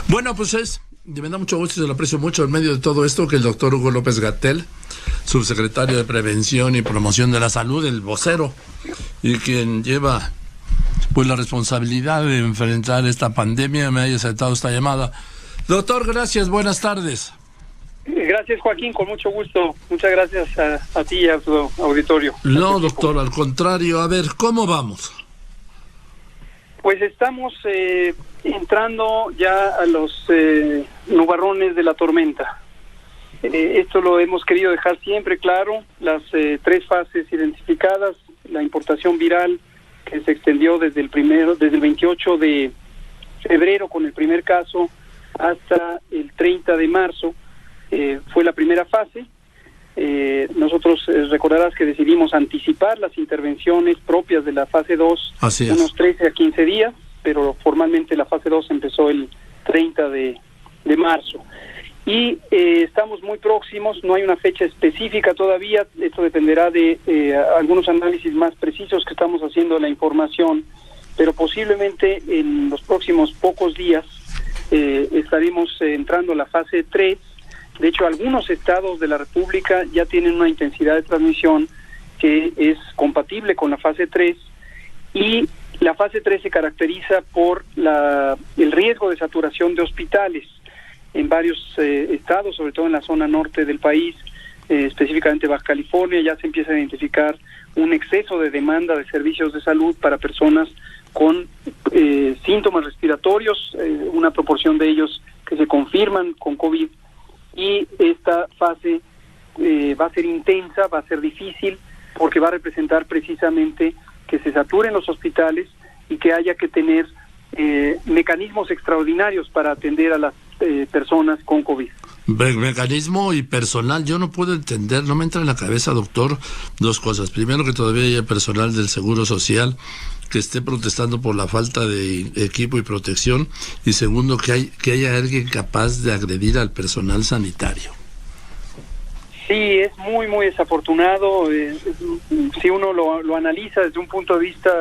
Bueno, pues me da mucho gusto y se lo aprecio mucho en medio de todo esto que el doctor Hugo López-Gatell, subsecretario de Prevención y Promoción de la Salud, el vocero, y quien lleva pues la responsabilidad de enfrentar esta pandemia, me haya aceptado esta llamada. Doctor, gracias, buenas tardes. Gracias, Joaquín, con mucho gusto. Muchas gracias a ti y a tu auditorio. No, doctor, al contrario. A ver, ¿cómo vamos? Pues estamos entrando ya a los nubarrones de la tormenta. Esto lo hemos querido dejar siempre claro, las 3 fases identificadas, la importación viral que se extendió desde el 28 de febrero con el primer caso hasta el 30 de marzo, fue la primera fase. Nosotros recordarás que decidimos anticipar las intervenciones propias de la fase 2 unos 13 a 15 días, pero formalmente la fase 2 empezó el 30 de marzo. Y estamos muy próximos, no hay una fecha específica todavía, esto dependerá de algunos análisis más precisos que estamos haciendo de la información, pero posiblemente en los próximos pocos días estaremos entrando a la fase 3. De hecho, algunos estados de la República ya tienen una intensidad de transmisión que es compatible con la fase 3, y la fase 3 se caracteriza por el riesgo de saturación de hospitales en varios estados, sobre todo en la zona norte del país, específicamente Baja California. Ya se empieza a identificar un exceso de demanda de servicios de salud para personas con síntomas respiratorios, una proporción de ellos que se confirman con COVID. Y esta fase va a ser intensa, va a ser difícil, porque va a representar precisamente que se saturen los hospitales y que haya que tener mecanismos extraordinarios para atender a las personas con COVID. Mecanismo y personal, yo no puedo entender, no me entra en la cabeza, doctor, 2 cosas. Primero, que todavía haya personal del Seguro Social que esté protestando por la falta de equipo y protección, y segundo, que haya alguien capaz de agredir al personal sanitario. Sí, es muy, muy desafortunado. Si uno lo analiza desde un punto de vista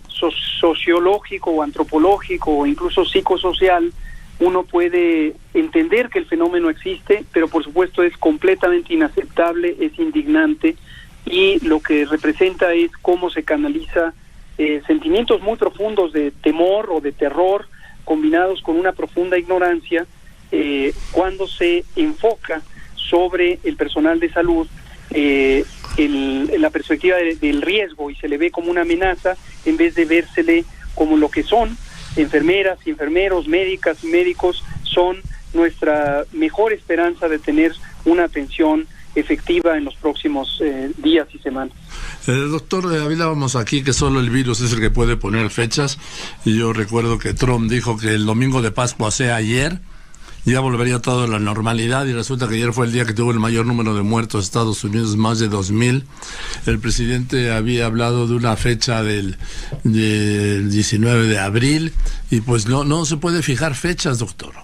sociológico o antropológico o incluso psicosocial, uno puede entender que el fenómeno existe, pero por supuesto es completamente inaceptable, es indignante, y lo que representa es cómo se canaliza sentimientos muy profundos de temor o de terror, combinados con una profunda ignorancia, cuando se enfoca sobre el personal de salud la perspectiva del riesgo, y se le ve como una amenaza en vez de vérsele como lo que son. Enfermeras y enfermeros, médicas y médicos son nuestra mejor esperanza de tener una atención efectiva en los próximos días y semanas. Doctor, hablábamos aquí que solo el virus es el que puede poner fechas, y yo recuerdo que Trump dijo que el domingo de Pascua, sea ayer, ya volvería todo a la normalidad, y resulta que ayer fue el día que tuvo el mayor número de muertos en Estados Unidos, más de 2,000. El presidente había hablado de una fecha del 19 de abril, y pues no se puede fijar fechas, doctor.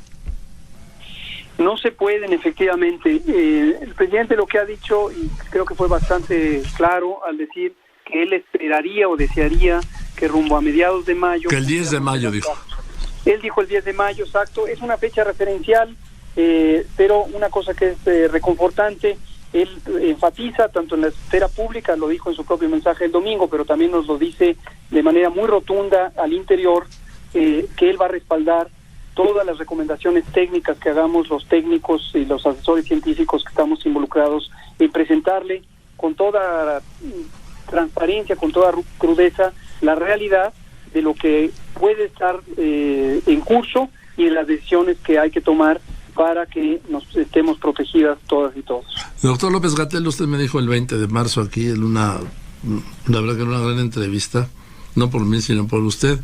No se pueden, efectivamente. El presidente lo que ha dicho, y creo que fue bastante claro al decir que él esperaría o desearía que rumbo a mediados de mayo... Que el 10 de mayo, dijo. Él dijo el 10 de mayo, exacto. Es una fecha referencial, pero una cosa que es reconfortante, él enfatiza tanto en la esfera pública, lo dijo en su propio mensaje el domingo, pero también nos lo dice de manera muy rotunda al interior, que él va a respaldar todas las recomendaciones técnicas que hagamos los técnicos y los asesores científicos que estamos involucrados en presentarle con toda transparencia, con toda crudeza, la realidad de lo que puede estar en curso y de las decisiones que hay que tomar para que nos estemos protegidas todas y todos. Doctor López-Gatell, usted me dijo el 20 de marzo aquí en la verdad que en una gran entrevista, no por mí sino por usted,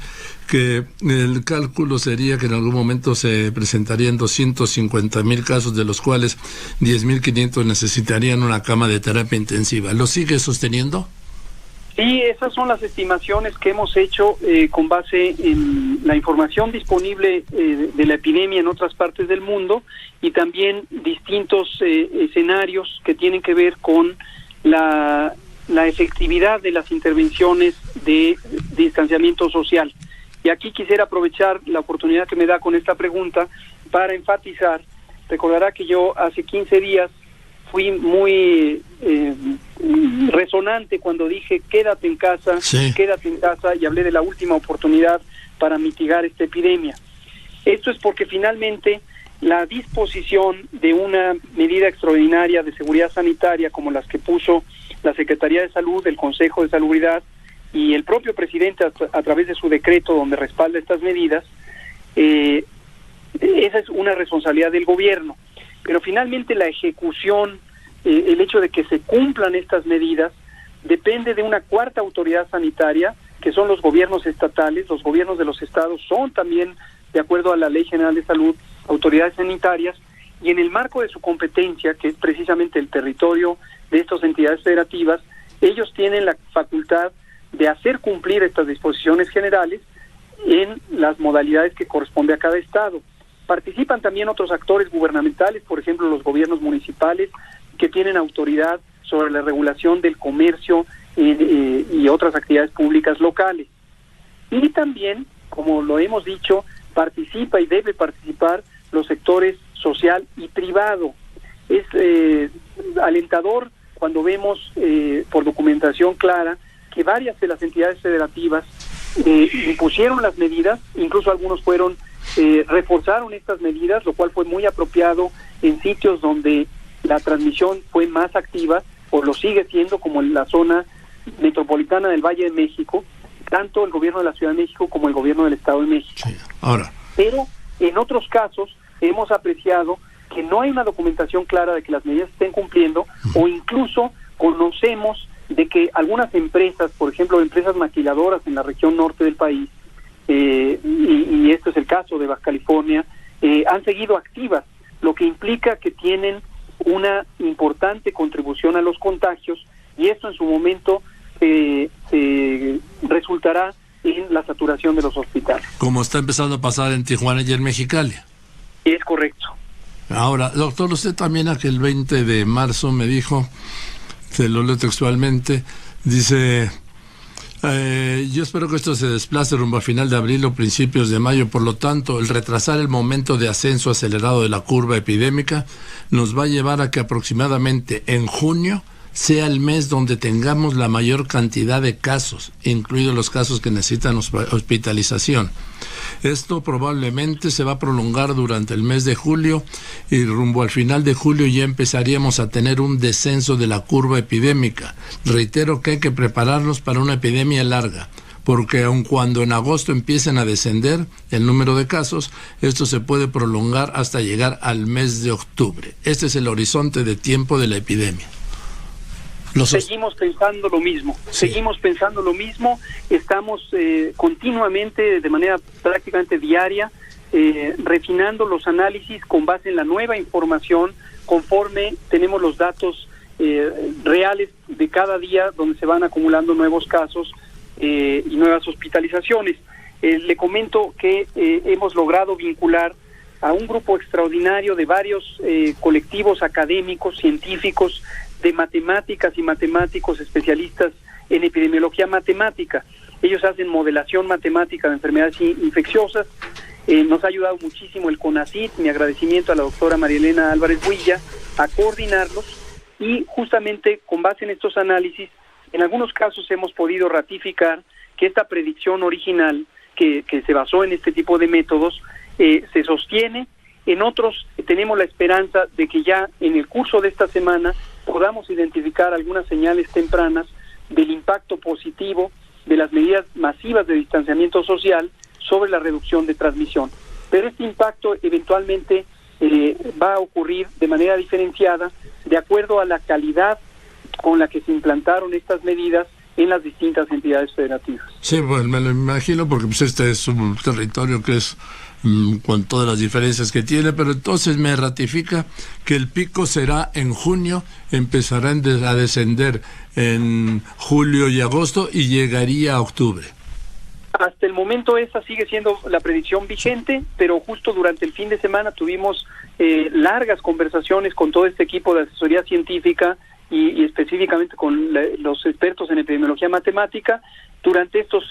que el cálculo sería que en algún momento se presentarían 250,000 casos, de los cuales 10,500 necesitarían una cama de terapia intensiva. ¿Lo sigue sosteniendo? Sí, esas son las estimaciones que hemos hecho con base en la información disponible de la epidemia en otras partes del mundo, y también distintos escenarios que tienen que ver con la efectividad de las intervenciones de distanciamiento social. Y aquí quisiera aprovechar la oportunidad que me da con esta pregunta para enfatizar, recordará que yo hace 15 días fui muy resonante cuando dije quédate en casa, y hablé de la última oportunidad para mitigar esta epidemia. Esto es porque finalmente la disposición de una medida extraordinaria de seguridad sanitaria como las que puso la Secretaría de Salud, el Consejo de Salubridad y el propio presidente a través de su decreto donde respalda estas medidas, esa es una responsabilidad del gobierno. Pero finalmente la ejecución, el hecho de que se cumplan estas medidas, depende de una cuarta autoridad sanitaria, que son los gobiernos estatales. Los gobiernos de los estados son también, de acuerdo a la Ley General de Salud, autoridades sanitarias, y en el marco de su competencia, que es precisamente el territorio de estas entidades federativas, ellos tienen la facultad de hacer cumplir estas disposiciones generales en las modalidades que corresponde a cada estado. Participan también otros actores gubernamentales, por ejemplo los gobiernos municipales, que tienen autoridad sobre la regulación del comercio y otras actividades públicas locales. Y también, como lo hemos dicho, participa y debe participar los sectores social y privado. Es alentador cuando vemos por documentación clara que varias de las entidades federativas impusieron las medidas, incluso algunos reforzaron estas medidas, lo cual fue muy apropiado en sitios donde la transmisión fue más activa, o lo sigue siendo, como en la zona metropolitana del Valle de México, tanto el gobierno de la Ciudad de México como el gobierno del Estado de México. Sí. Ahora, pero en otros casos hemos apreciado que no hay una documentación clara de que las medidas estén cumpliendo, o incluso conocemos de que algunas empresas, por ejemplo, empresas maquiladoras en la región norte del país, y esto es el caso de Baja California, han seguido activas, lo que implica que tienen una importante contribución a los contagios, y esto en su momento resultará en la saturación de los hospitales. Como está empezando a pasar en Tijuana y en Mexicali. Es correcto. Ahora, doctor, usted también aquel 20 de marzo me dijo, se lo leo textualmente, dice: yo espero que esto se desplace rumbo a final de abril o principios de mayo, por lo tanto, el retrasar el momento de ascenso acelerado de la curva epidémica nos va a llevar a que aproximadamente en junio sea el mes donde tengamos la mayor cantidad de casos, incluidos los casos que necesitan hospitalización. Esto probablemente se va a prolongar durante el mes de julio, y rumbo al final de julio ya empezaríamos a tener un descenso de la curva epidémica. Reitero que hay que prepararnos para una epidemia larga, porque aun cuando en agosto empiecen a descender el número de casos, esto se puede prolongar hasta llegar al mes de octubre. Este es el horizonte de tiempo de la epidemia. Seguimos pensando lo mismo, estamos continuamente, de manera prácticamente diaria, refinando los análisis con base en la nueva información, conforme tenemos los datos reales de cada día, donde se van acumulando nuevos casos y nuevas hospitalizaciones. Le comento que hemos logrado vincular a un grupo extraordinario de varios colectivos académicos, científicos, de matemáticas y matemáticos especialistas en epidemiología matemática. Ellos hacen modelación matemática de enfermedades infecciosas. Nos ha ayudado muchísimo el CONACYT, mi agradecimiento a la doctora María Elena Álvarez Builla, a coordinarlos, y justamente con base en estos análisis, en algunos casos hemos podido ratificar que esta predicción original, que se basó en este tipo de métodos, se sostiene. En otros tenemos la esperanza de que ya en el curso de esta semana podamos identificar algunas señales tempranas del impacto positivo de las medidas masivas de distanciamiento social sobre la reducción de transmisión. Pero este impacto eventualmente va a ocurrir de manera diferenciada de acuerdo a la calidad con la que se implantaron estas medidas en las distintas entidades federativas. Sí, pues me lo imagino, porque pues este es un territorio que es con todas las diferencias que tiene, pero entonces me ratifica que el pico será en junio, empezará a descender en julio y agosto y llegaría a octubre. Hasta el momento esa sigue siendo la predicción vigente, pero justo durante el fin de semana tuvimos largas conversaciones con todo este equipo de asesoría científica y específicamente con los expertos en epidemiología matemática. Durante estos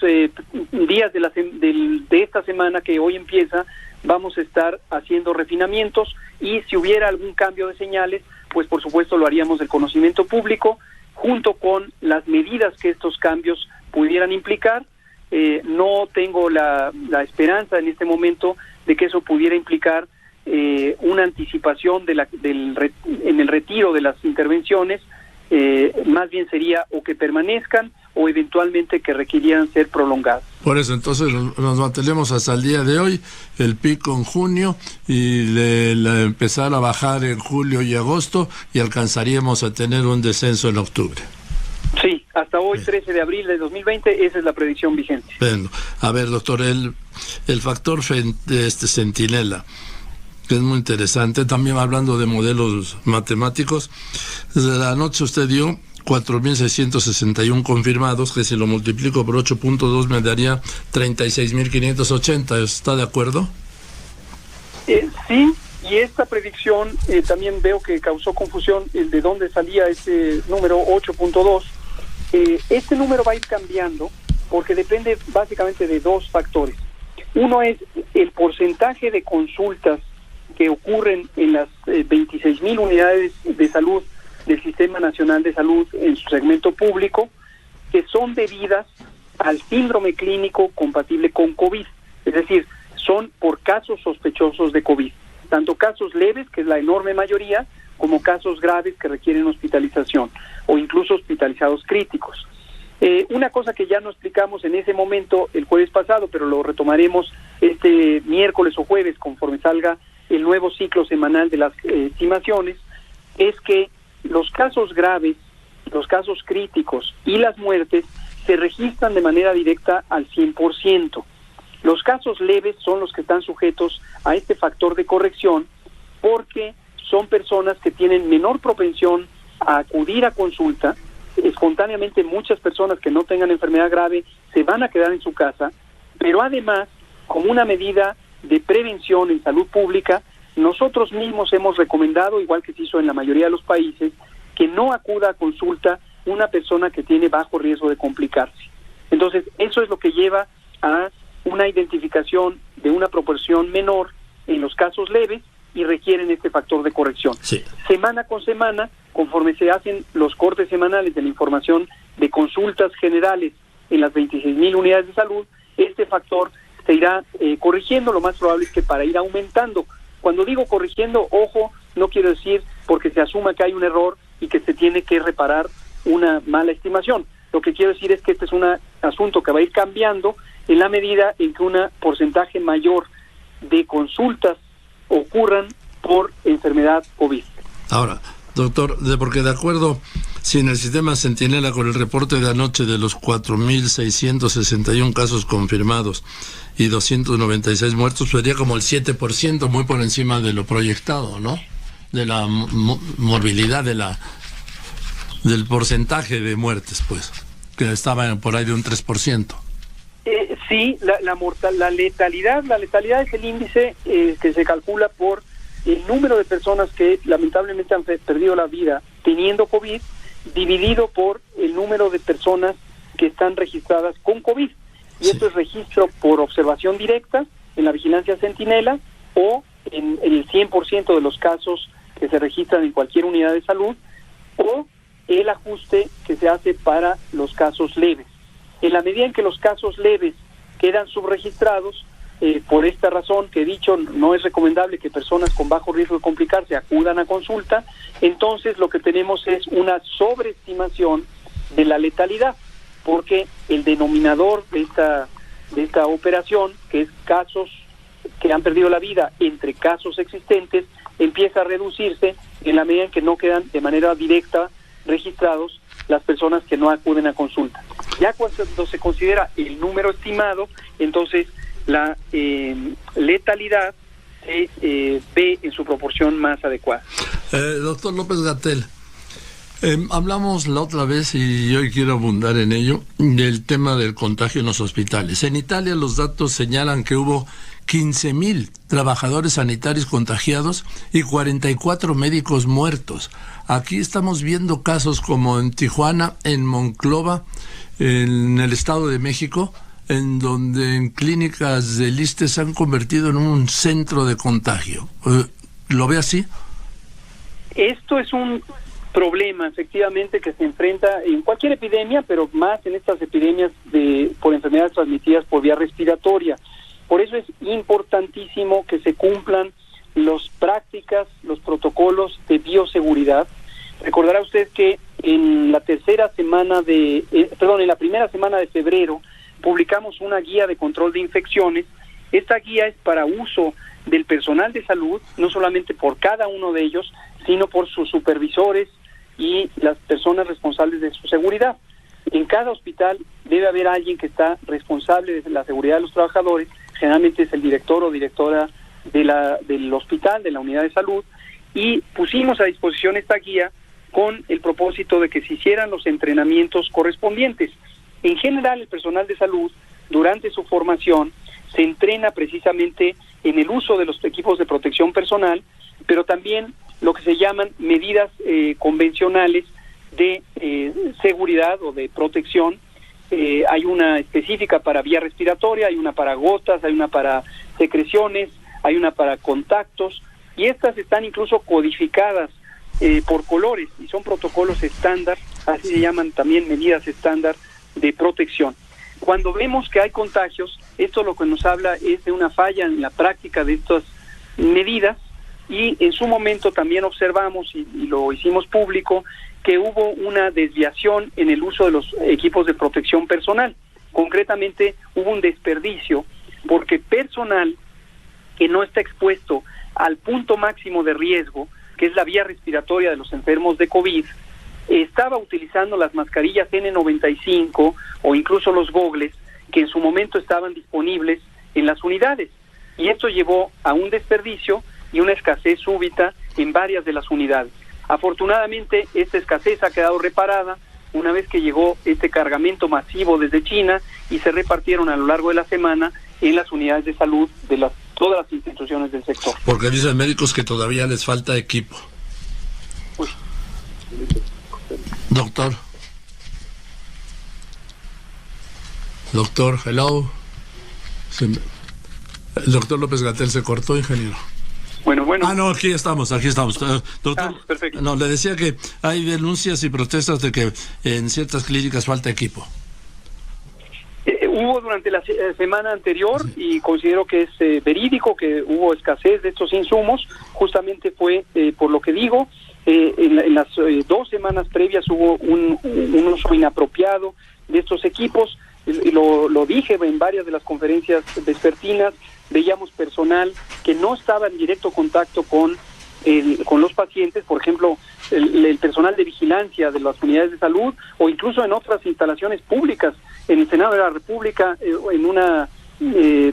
días de esta semana que hoy empieza, vamos a estar haciendo refinamientos y si hubiera algún cambio de señales, pues por supuesto lo haríamos del conocimiento público, junto con las medidas que estos cambios pudieran implicar. No tengo la esperanza en este momento de que eso pudiera implicar una anticipación en el retiro de las intervenciones. Más bien sería o que permanezcan o eventualmente que requirieran ser prolongadas. Por eso, entonces nos mantenemos hasta el día de hoy, el pico en junio y empezar a bajar en julio y agosto y alcanzaríamos a tener un descenso en octubre. Sí, hasta hoy, 13 de abril de 2020, esa es la predicción vigente. Bueno, a ver, doctor, el factor centinela, que es muy interesante, también hablando de modelos matemáticos, desde la noche usted dio 4.661 confirmados, que si lo multiplico por 8.2 me daría 36.580, ¿está de acuerdo? Sí, y esta predicción también veo que causó confusión de dónde salía ese número 8.2. Este número va a ir cambiando porque depende básicamente de dos factores. Uno es el porcentaje de consultas que ocurren en las 26.000 unidades de salud del Sistema Nacional de Salud en su segmento público, que son debidas al síndrome clínico compatible con COVID. Es decir, son por casos sospechosos de COVID. Tanto casos leves, que es la enorme mayoría, como casos graves que requieren hospitalización o incluso hospitalizados críticos. Una cosa que ya no explicamos en ese momento el jueves pasado, pero lo retomaremos este miércoles o jueves conforme salga el nuevo ciclo semanal de las estimaciones, es que los casos graves, los casos críticos y las muertes se registran de manera directa al 100%. Los casos leves son los que están sujetos a este factor de corrección porque son personas que tienen menor propensión a acudir a consulta. Espontáneamente muchas personas que no tengan enfermedad grave se van a quedar en su casa, pero además, como una medida de prevención en salud pública, nosotros mismos hemos recomendado, igual que se hizo en la mayoría de los países, que no acuda a consulta una persona que tiene bajo riesgo de complicarse. Entonces, eso es lo que lleva a una identificación de una proporción menor en los casos leves y requieren este factor de corrección. Sí. Semana con semana, conforme se hacen los cortes semanales de la información de consultas generales en las 26.000 unidades de salud, este factor se irá corrigiendo. Lo más probable es que para ir aumentando. Cuando digo corrigiendo, ojo, no quiero decir porque se asuma que hay un error y que se tiene que reparar una mala estimación. Lo que quiero decir es que este es un asunto que va a ir cambiando en la medida en que un porcentaje mayor de consultas ocurran por enfermedad COVID. Ahora, doctor, porque de acuerdo, si en el sistema Centinela con el reporte de anoche de los 4.661 casos confirmados y 296 muertos, sería como el 7%, muy por encima de lo proyectado, ¿no? De la morbilidad, del porcentaje de muertes, pues, que estaba por ahí de un 3%. Sí, la letalidad es el índice que se calcula por el número de personas que lamentablemente han perdido la vida teniendo COVID, dividido por el número de personas que están registradas con COVID. Y esto es registro por observación directa en la vigilancia Centinela o en el 100% de los casos que se registran en cualquier unidad de salud, o el ajuste que se hace para los casos leves. En la medida en que los casos leves quedan subregistrados, por esta razón que he dicho, no es recomendable que personas con bajo riesgo de complicarse acudan a consulta, entonces lo que tenemos es una sobreestimación de la letalidad, porque el denominador de esta operación, que es casos que han perdido la vida entre casos existentes, empieza a reducirse en la medida en que no quedan de manera directa registrados las personas que no acuden a consulta. Ya cuando se considera el número estimado, entonces la letalidad se ve en su proporción más adecuada. Doctor López-Gatell, hablamos la otra vez y hoy quiero abundar en ello, del tema del contagio en los hospitales. En Italia los datos señalan que hubo 15.000 trabajadores sanitarios contagiados y 44 médicos muertos. Aquí estamos viendo casos como en Tijuana, en Monclova, en el Estado de México, en donde en clínicas del ISSSTE se han convertido en un centro de contagio. ¿Lo ve así? Esto es un problema, efectivamente, que se enfrenta en cualquier epidemia, pero más en estas epidemias por enfermedades transmitidas por vía respiratoria. Por eso es importantísimo que se cumplan las prácticas, los protocolos de bioseguridad. Recordará usted que en la primera semana de febrero publicamos una guía de control de infecciones. Esta guía es para uso del personal de salud, no solamente por cada uno de ellos, sino por sus supervisores y las personas responsables de su seguridad. En cada hospital debe haber alguien que está responsable de la seguridad de los trabajadores, generalmente es el director o directora del hospital, de la unidad de salud, y pusimos a disposición esta guía con el propósito de que se hicieran los entrenamientos correspondientes. En general, el personal de salud, durante su formación, se entrena precisamente en el uso de los equipos de protección personal, pero también lo que se llaman medidas convencionales de seguridad o de protección. Hay una específica para vía respiratoria, hay una para gotas, hay una para secreciones, hay una para contactos, y estas están incluso codificadas por colores, y son protocolos estándar, así se llaman también medidas estándar de protección. Cuando vemos que hay contagios, esto lo que nos habla es de una falla en la práctica de estas medidas, y en su momento también observamos, y lo hicimos público, que hubo una desviación en el uso de los equipos de protección personal. Concretamente, hubo un desperdicio, porque personal que no está expuesto al punto máximo de riesgo, que es la vía respiratoria de los enfermos de COVID, estaba utilizando las mascarillas N95 o incluso los gogles que en su momento estaban disponibles en las unidades. Y esto llevó a un desperdicio y una escasez súbita en varias de las unidades. Afortunadamente, esta escasez ha quedado reparada una vez que llegó este cargamento masivo desde China y se repartieron a lo largo de la semana en las unidades de salud de todas las instituciones del sector. Porque dicen médicos que todavía les falta equipo. Uy. Doctor, hello. El doctor López-Gatell se cortó, ingeniero. Bueno. No, aquí estamos. Doctor, perfecto. No, le decía que hay denuncias y protestas de que en ciertas clínicas falta equipo. Hubo durante la semana anterior, sí, y considero que es verídico que hubo escasez de estos insumos. Justamente fue por lo que digo, en las 2 semanas previas hubo un uso inapropiado de estos equipos. Lo dije en varias de las conferencias vespertinas. Veíamos personal que no estaba en directo contacto con los pacientes, por ejemplo, el personal de vigilancia de las unidades de salud, o incluso en otras instalaciones públicas. En el Senado de la República, en una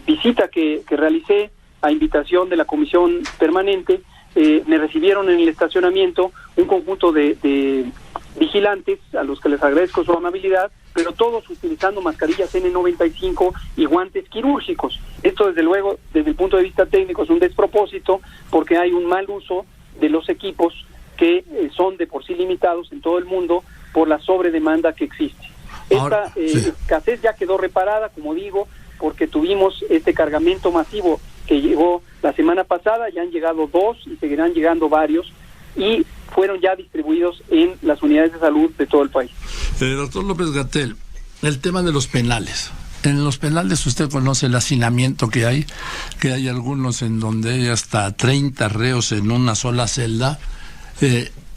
visita que realicé a invitación de la Comisión Permanente, me recibieron en el estacionamiento un conjunto de vigilantes, a los que les agradezco su amabilidad, pero todos utilizando mascarillas N95 y guantes quirúrgicos. Esto, desde luego, desde el punto de vista técnico, es un despropósito, porque hay un mal uso de los equipos que son de por sí limitados en todo el mundo por la sobredemanda que existe. Esta escasez ya quedó reparada, como digo, porque tuvimos este cargamento masivo que llegó la semana pasada. Ya han llegado 2 y seguirán llegando varios, y fueron ya distribuidos en las unidades de salud de todo el país. Doctor López-Gatell, el tema de los penales. En los penales usted conoce el hacinamiento que hay algunos en donde hay hasta 30 reos en una sola celda.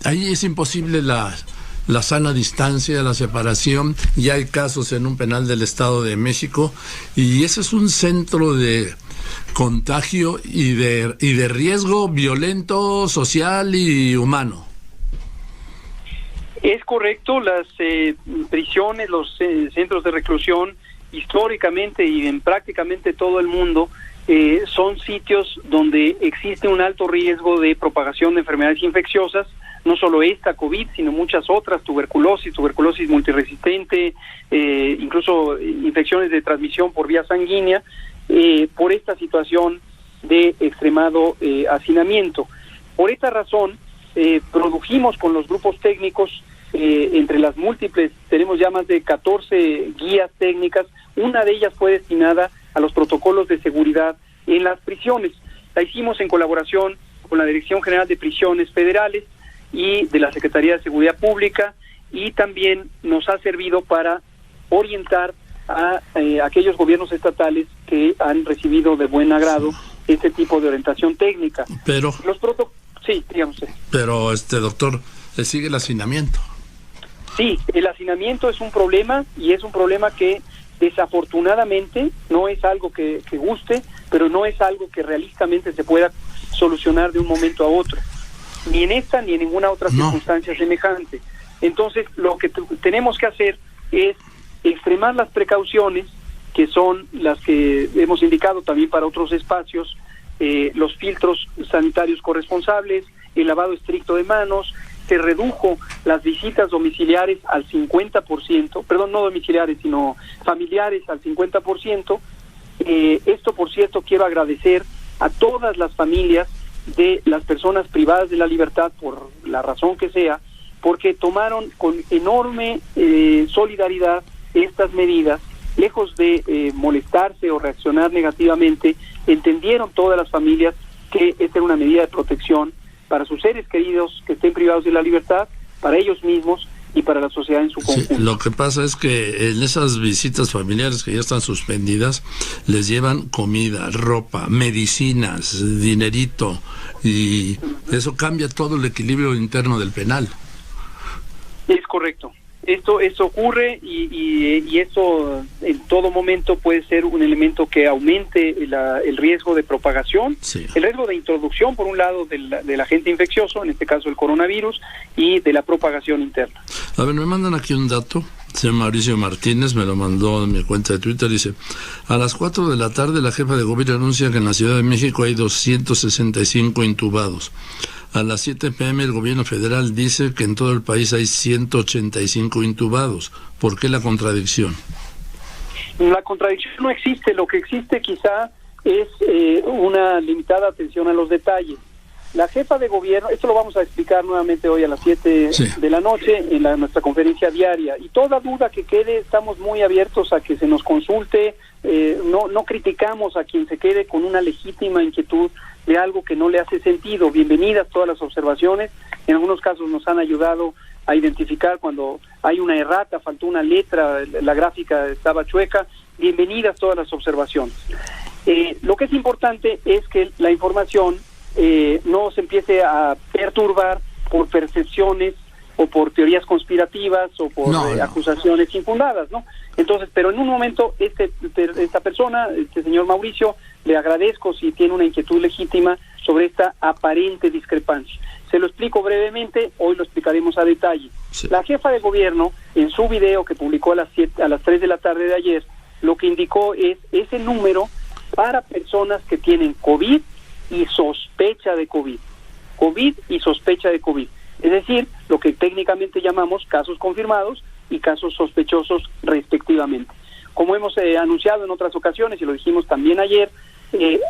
Ahí es imposible la sana distancia, la separación. Ya hay casos en un penal del Estado de México, y ese es un centro de contagio y de riesgo violento, social y humano. Es correcto. Las prisiones, los centros de reclusión, históricamente y en prácticamente todo el mundo, son sitios donde existe un alto riesgo de propagación de enfermedades infecciosas, no solo esta COVID, sino muchas otras, tuberculosis multiresistente, incluso infecciones de transmisión por vía sanguínea, por esta situación de extremado hacinamiento. Por esta razón, produjimos con los grupos técnicos, entre las múltiples, tenemos ya más de 14 guías técnicas, Una de ellas fue destinada a los protocolos de seguridad en las prisiones. La hicimos en colaboración con la Dirección General de Prisiones Federales y de la Secretaría de Seguridad Pública, y también nos ha servido para orientar a aquellos gobiernos estatales que han recibido de buen agrado este tipo de orientación técnica. Pero sí, digamos. Pero doctor, ¿le sigue el hacinamiento? Sí, el hacinamiento es un problema, y es un problema que desafortunadamente no es algo que guste, pero no es algo que realistamente se pueda solucionar de un momento a otro, ni en esta ni en ninguna otra circunstancia semejante. Entonces, lo que tenemos que hacer es extremar las precauciones, que son las que hemos indicado también para otros espacios, los filtros sanitarios corresponsables, el lavado estricto de manos. Se redujo las visitas domiciliares al 50%, perdón, no domiciliares, sino familiares al 50%. Esto, por cierto, quiero agradecer a todas las familias de las personas privadas de la libertad, por la razón que sea, porque tomaron con enorme solidaridad estas medidas, lejos de molestarse o reaccionar negativamente. Entendieron todas las familias que esta era una medida de protección para sus seres queridos que estén privados de la libertad, para ellos mismos y para la sociedad en su conjunto. Sí, lo que pasa es que en esas visitas familiares que ya están suspendidas, les llevan comida, ropa, medicinas, dinerito, y eso cambia todo el equilibrio interno del penal. Es correcto. Esto ocurre, y esto en todo momento puede ser un elemento que aumente el riesgo de propagación, sí, el riesgo de introducción, por un lado, del agente infeccioso, en este caso el coronavirus, y de la propagación interna. A ver, me mandan aquí un dato. Señor Mauricio Martínez me lo mandó en mi cuenta de Twitter. Dice: a las 4 de la tarde la jefa de gobierno anuncia que en la Ciudad de México hay 265 intubados. A las 7 p.m. el gobierno federal dice que en todo el país hay 185 intubados. ¿Por qué la contradicción? La contradicción no existe. Lo que existe quizá es una limitada atención a los detalles. La jefa de gobierno, esto lo vamos a explicar nuevamente hoy a las 7 de la noche en nuestra conferencia diaria, y toda duda que quede, estamos muy abiertos a que se nos consulte. No criticamos a quien se quede con una legítima inquietud de algo que no le hace sentido. Bienvenidas todas las observaciones. En algunos casos nos han ayudado a identificar cuando hay una errata, faltó una letra, la gráfica estaba chueca. Bienvenidas todas las observaciones. Lo que es importante es que la información no se empiece a perturbar por percepciones o por teorías conspirativas o por acusaciones infundadas, ¿no? Entonces, pero en un momento esta persona, este señor Mauricio, le agradezco si tiene una inquietud legítima sobre esta aparente discrepancia. Se lo explico brevemente, hoy lo explicaremos a detalle. Sí. La jefa de gobierno, en su video que publicó a las 3 de la tarde de ayer, lo que indicó es ese número para personas que tienen COVID y sospecha de COVID. COVID y sospecha de COVID. Es decir, lo que técnicamente llamamos casos confirmados y casos sospechosos respectivamente. Como hemos anunciado en otras ocasiones, y lo dijimos también ayer,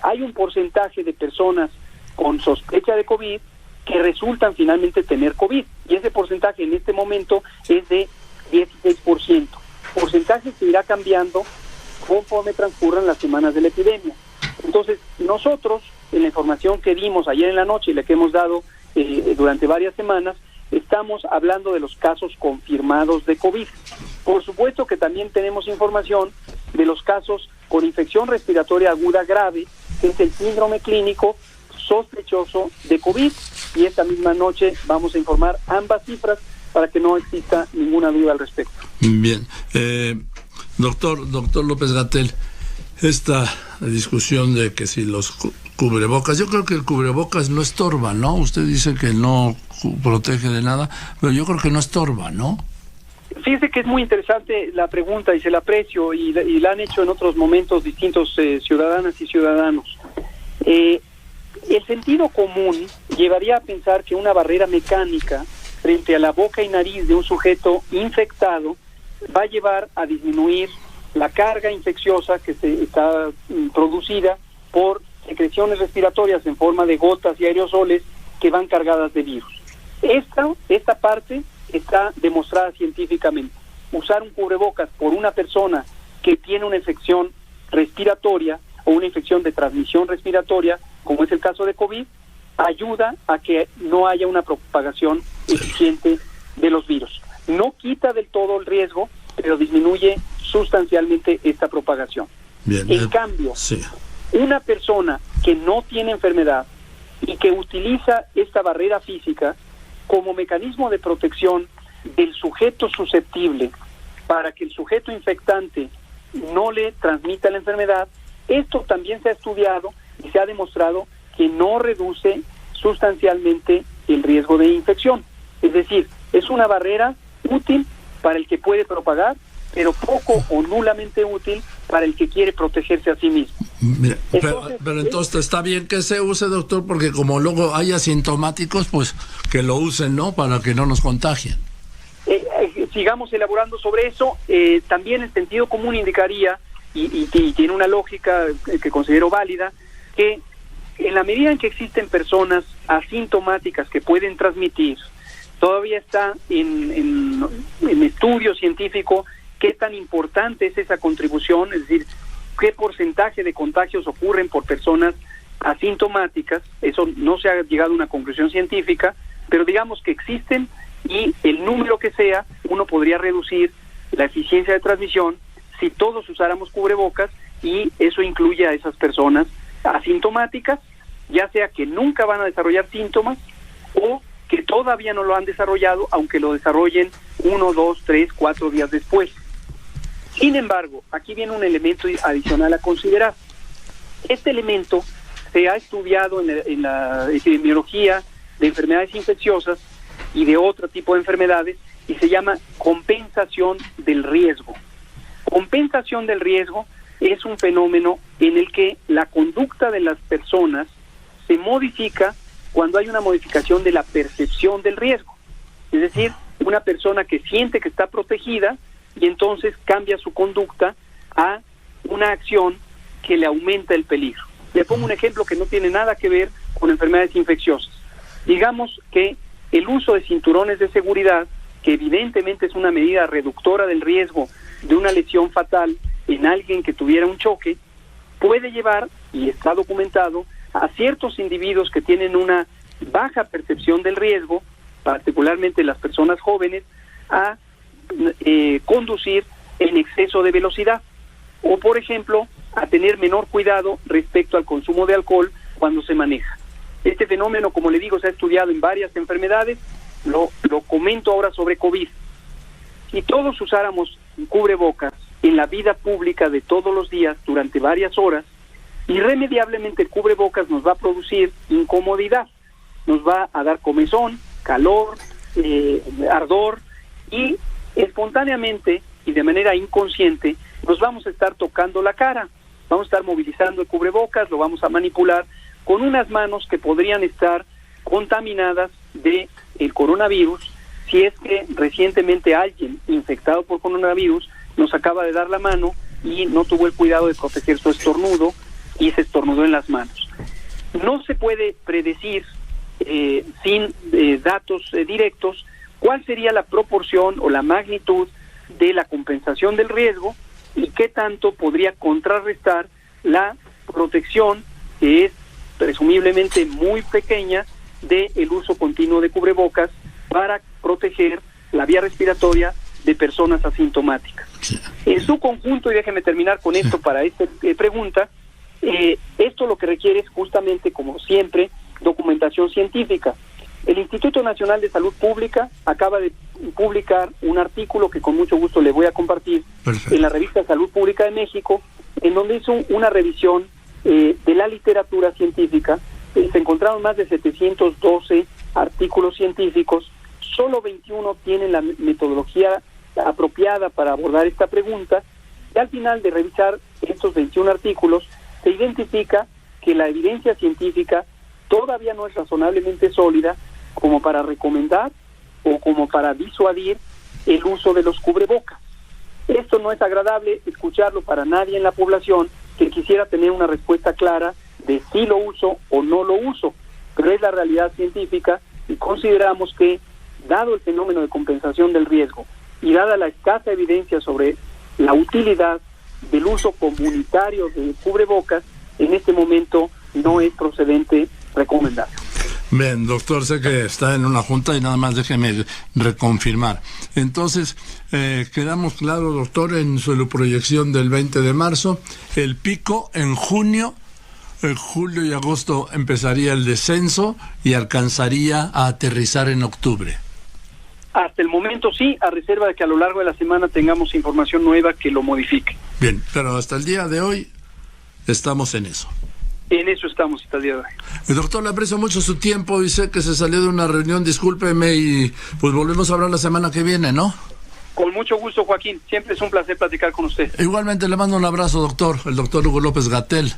hay un porcentaje de personas con sospecha de COVID que resultan finalmente tener COVID, y ese porcentaje en este momento es de 16%. Porcentaje que irá cambiando conforme transcurran las semanas de la epidemia. Entonces, nosotros, en la información que dimos ayer en la noche y la que hemos dado durante varias semanas, estamos hablando de los casos confirmados de COVID. Por supuesto que también tenemos información de los casos con infección respiratoria aguda grave, que es el síndrome clínico sospechoso de COVID, y esta misma noche vamos a informar ambas cifras para que no exista ninguna duda al respecto. Bien. Doctor López-Gatell, esta discusión de que si los cubrebocas, yo creo que el cubrebocas no estorba, ¿no? Usted dice que no protege de nada, pero yo creo que no estorba, ¿no? Fíjese que es muy interesante la pregunta y se la aprecio, y la han hecho en otros momentos distintos ciudadanas y ciudadanos. El sentido común llevaría a pensar que una barrera mecánica frente a la boca y nariz de un sujeto infectado va a llevar a disminuir la carga infecciosa que está producida por secreciones respiratorias en forma de gotas y aerosoles que van cargadas de virus. Esta parte está demostrada científicamente. Usar un cubrebocas por una persona que tiene una infección respiratoria o una infección de transmisión respiratoria, como es el caso de COVID, ayuda a que no haya una propagación eficiente de los virus. No quita del todo el riesgo, pero disminuye sustancialmente esta propagación. Bien, en cambio, una persona que no tiene enfermedad y que utiliza esta barrera física como mecanismo de protección del sujeto susceptible para que el sujeto infectante no le transmita la enfermedad, esto también se ha estudiado y se ha demostrado que no reduce sustancialmente el riesgo de infección. Es decir, es una barrera útil para el que puede propagar, pero poco o nulamente útil para el que quiere protegerse a sí mismo. Mira, pero entonces está bien que se use, doctor, porque como luego hay asintomáticos, pues que lo usen, ¿no? Para que no nos contagien. Sigamos elaborando sobre eso. También el sentido común indicaría, y tiene una lógica que considero válida, que en la medida en que existen personas asintomáticas que pueden transmitir, todavía está en estudio científico qué tan importante es esa contribución, es decir, qué porcentaje de contagios ocurren por personas asintomáticas. Eso no se ha llegado a una conclusión científica, pero digamos que existen, y el número que sea, uno podría reducir la eficiencia de transmisión si todos usáramos cubrebocas, y eso incluye a esas personas asintomáticas, ya sea que nunca van a desarrollar síntomas o que todavía no lo han desarrollado, aunque lo desarrollen 1, 2, 3, 4 días después. Sin embargo, aquí viene un elemento adicional a considerar. Este elemento se ha estudiado en la epidemiología de enfermedades infecciosas y de otro tipo de enfermedades, y se llama compensación del riesgo. Compensación del riesgo es un fenómeno en el que la conducta de las personas se modifica cuando hay una modificación de la percepción del riesgo. Es decir, una persona que siente que está protegida y entonces cambia su conducta a una acción que le aumenta el peligro. Le pongo un ejemplo que no tiene nada que ver con enfermedades infecciosas. Digamos que el uso de cinturones de seguridad, que evidentemente es una medida reductora del riesgo de una lesión fatal en alguien que tuviera un choque, puede llevar, y está documentado, a ciertos individuos que tienen una baja percepción del riesgo, particularmente las personas jóvenes, a conducir en exceso de velocidad, o por ejemplo a tener menor cuidado respecto al consumo de alcohol cuando se maneja. Este fenómeno, como le digo, se ha estudiado en varias enfermedades. Lo comento ahora sobre COVID. Si todos usáramos cubrebocas en la vida pública de todos los días durante varias horas, irremediablemente el cubrebocas nos va a producir incomodidad, nos va a dar comezón, calor, ardor, y espontáneamente y de manera inconsciente nos vamos a estar tocando la cara, vamos a estar movilizando el cubrebocas, lo vamos a manipular con unas manos que podrían estar contaminadas de el coronavirus, si es que recientemente alguien infectado por coronavirus nos acaba de dar la mano y no tuvo el cuidado de proteger su estornudo y se estornudó en las manos. No se puede predecir sin datos directos cuál sería la proporción o la magnitud de la compensación del riesgo y qué tanto podría contrarrestar la protección, que es presumiblemente muy pequeña, del uso continuo de cubrebocas para proteger la vía respiratoria de personas asintomáticas. Sí. En su conjunto, y déjeme terminar con esto para esta pregunta, esto lo que requiere es justamente, como siempre, documentación científica. El Instituto Nacional de Salud Pública acaba de publicar un artículo que con mucho gusto le voy a compartir. Perfecto. En la revista Salud Pública de México, en donde hizo una revisión de la literatura científica. Se encontraron más de 712 artículos científicos, solo 21 tienen la metodología apropiada para abordar esta pregunta, y al final de revisar estos 21 artículos, se identifica que la evidencia científica todavía no es razonablemente sólida como para recomendar o como para disuadir el uso de los cubrebocas. Esto no es agradable escucharlo para nadie en la población que quisiera tener una respuesta clara de si lo uso o no lo uso, pero es la realidad científica, y consideramos que, dado el fenómeno de compensación del riesgo y dada la escasa evidencia sobre la utilidad del uso comunitario de cubrebocas, en este momento no es procedente recomendable. Bien, doctor, sé que está en una junta y nada más déjeme reconfirmar. Entonces, quedamos claros, doctor, en su proyección del 20 de marzo, el pico en junio, en julio y agosto empezaría el descenso y alcanzaría a aterrizar en octubre. Hasta el momento sí, a reserva de que a lo largo de la semana tengamos información nueva que lo modifique. Bien, pero hasta el día de hoy estamos en eso. En eso estamos hasta el día de hoy. Doctor, le aprecio mucho su tiempo y sé que se salió de una reunión, discúlpeme, y pues volvemos a hablar la semana que viene, ¿no? Con mucho gusto, Joaquín. Siempre es un placer platicar con usted. Igualmente le mando un abrazo, doctor. El doctor Hugo López-Gatell.